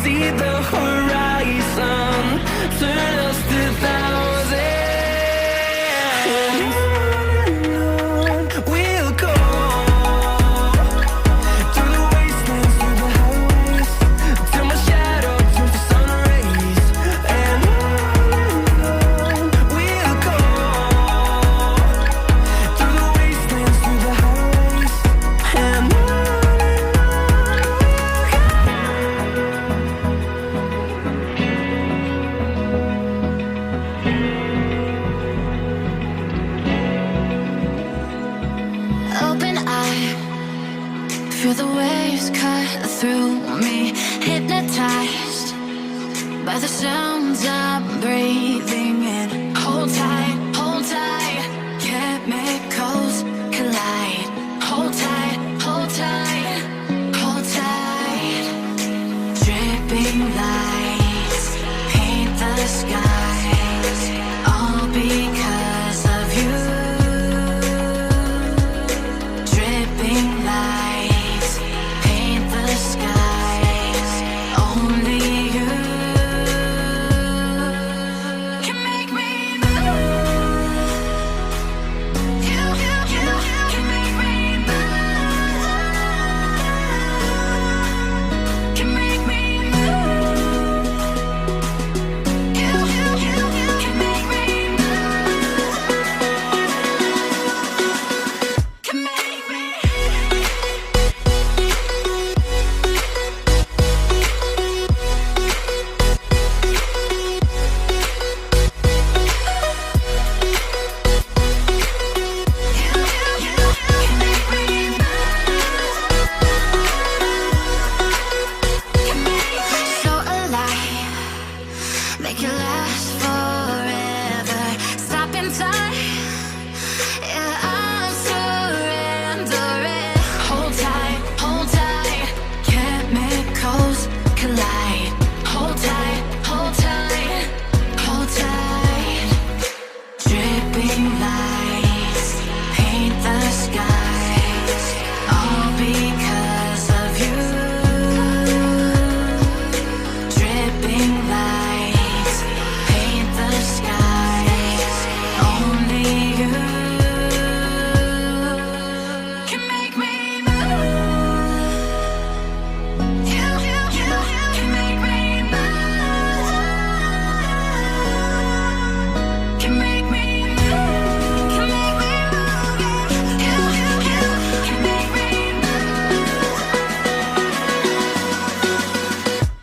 see the horizon, turn us to thousands. And on we'll go, through the wastelands, through the highways, till my shadow turns to sun rays. And on we'll go, through the wastelands, through the highways, and on. Open eye, feel the waves cut through me, hypnotized by the sounds I'm breathing in. Hold tight, chemicals collide. Hold tight, hold tight, hold tight. Dripping lights paint the skies, all because of you. Dripping lights paint the skies, only you can make me move. You can make me move. Can make me move. You can make me move. Can make me. So alive, make it last forever. Stop in time, yeah, I'm surrendering. Hold tight, chemicals collide. Hold tight, hold tight. Dripping lights paint the skies, all because of you. Dripping lights paint the skies, only you can make me move. You can make me move. Can make me move. Can make me move. You can make me move.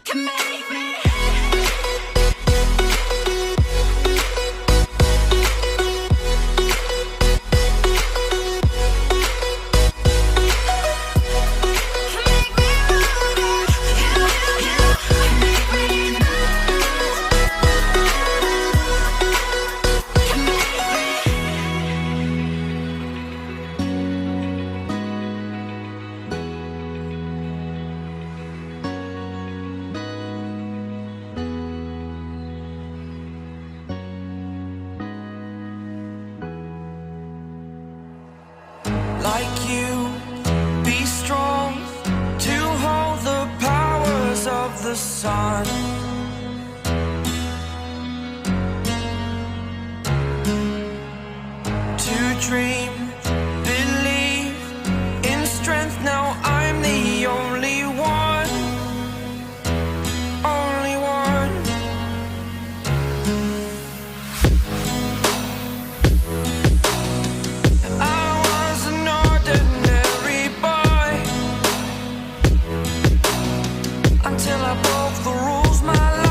Can make me. Like you, be strong to hold the powers of the sun. To dream, believe in strength. Now I'm the only one, only one. I was an ordinary boy until I broke the rules. My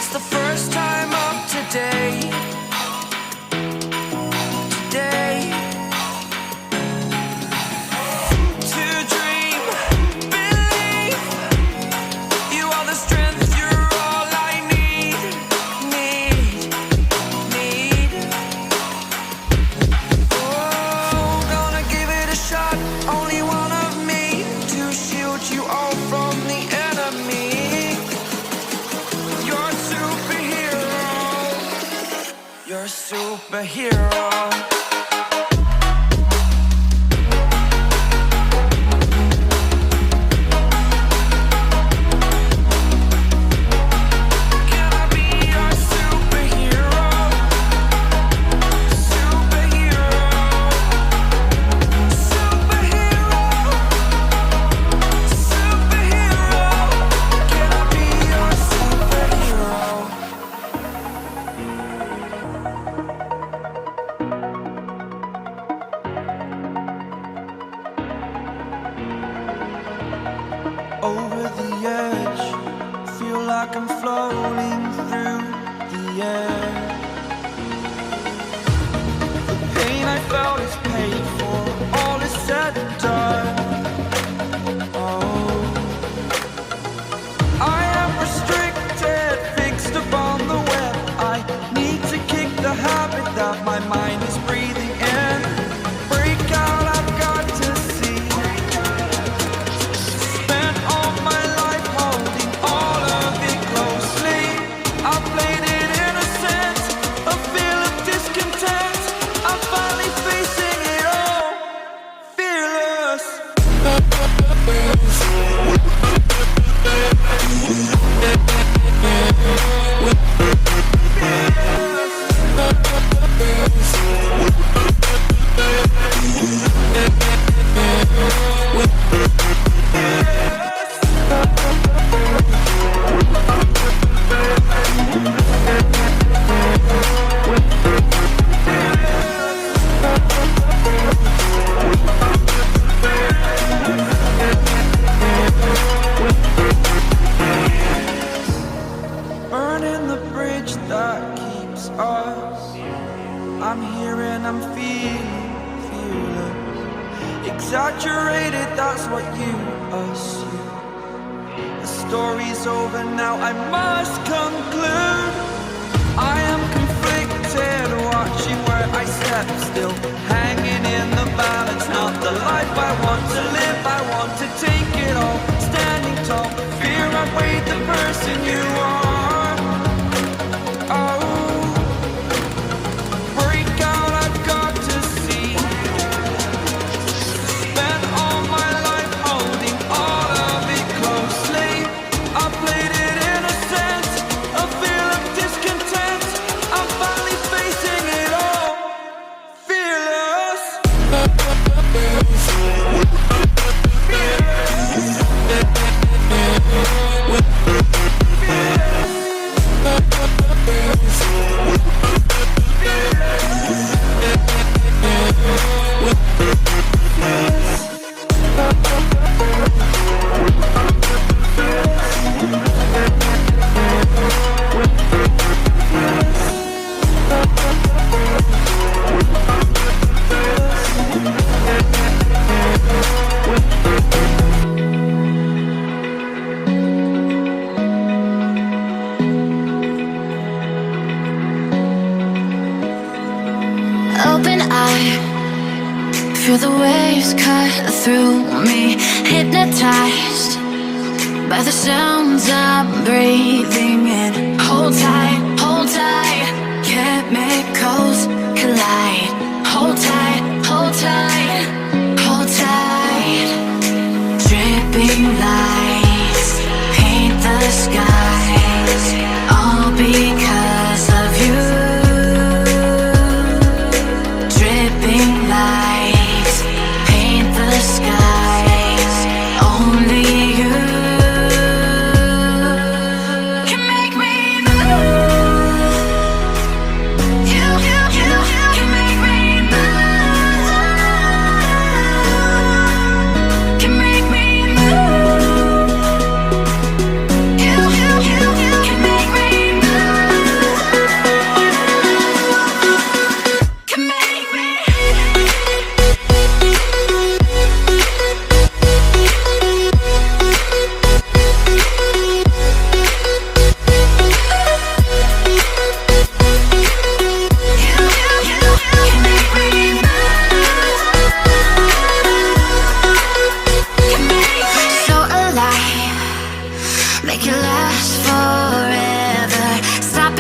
It's the first time of today. Today. To dream, believe. You are the strength, you're all I need. Oh, gonna give it a shot. Only one of me to shield you all from the enemy. You're a superhero. You're a superhero. Can I be your superhero? Superhero. Superhero. Superhero. Can I be your superhero? Over the edge, feel like I'm floating through the air. The pain I felt is paid for, all is said and done. Oh, I am restricted, fixed upon the web. I need to kick the habit that my mind is breathing in. Break out, I've got to see. Spent all my life holding all of it closely. I played it innocent, a feel of discontent. I'm finally facing it all, fearless. Burning the bridge that keeps us. I'm here and I'm feeling fearless. Exaggerated, that's what you assume. The story's over now, I must conclude. I am conflicted, watching where I step still, hanging in the balance. Not the life I want to live, I want to take it all. Standing tall, fear outweighed the person you are. Oh, break out, I've got to see. Spent all my life holding all of it closely. I played it innocent, a feel of discontent. I'm finally facing it all, fearless. Open eye, feel the waves cut through me. Hypnotized by the sounds I'm breathing in. Hold tight, hold tight. Chemicals collide. Hold tight, hold tight, hold tight. Dripping lights paint the skies, all because of you. Dripping lights paint the skies, only you can make me move. You can make me move. Can make me move. You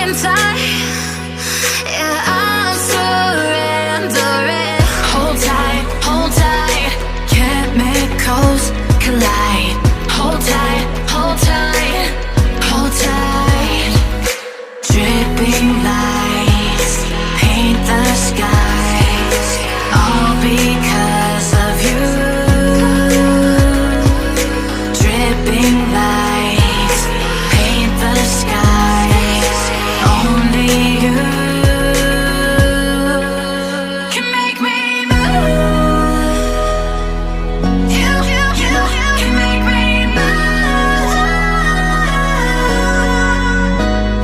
broken tie. Yeah, I'm surrendering. Hold tight, hold tight. Chemicals collide. Hold tight, hold tight, hold tight. Dripping lights paint the skies, all because of you. Dripping lights paint the skies, only you can make me move. You can make me move.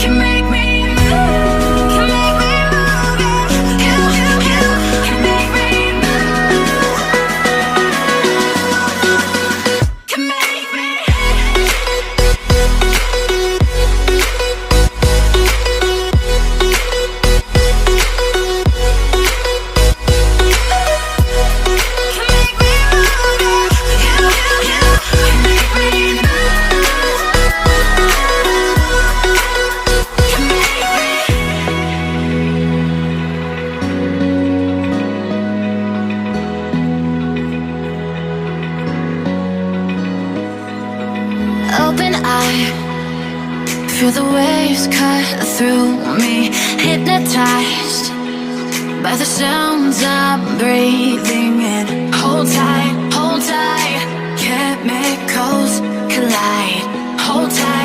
Can make me move. Can make me move. You can make me move. Can make me. Can make me move. You can make me move. Can make me. Open eye, feel the waves cut through me. Hypnotized by the sounds I'm breathing in. Hold tight, hold tight. Chemicals collide. Hold tight.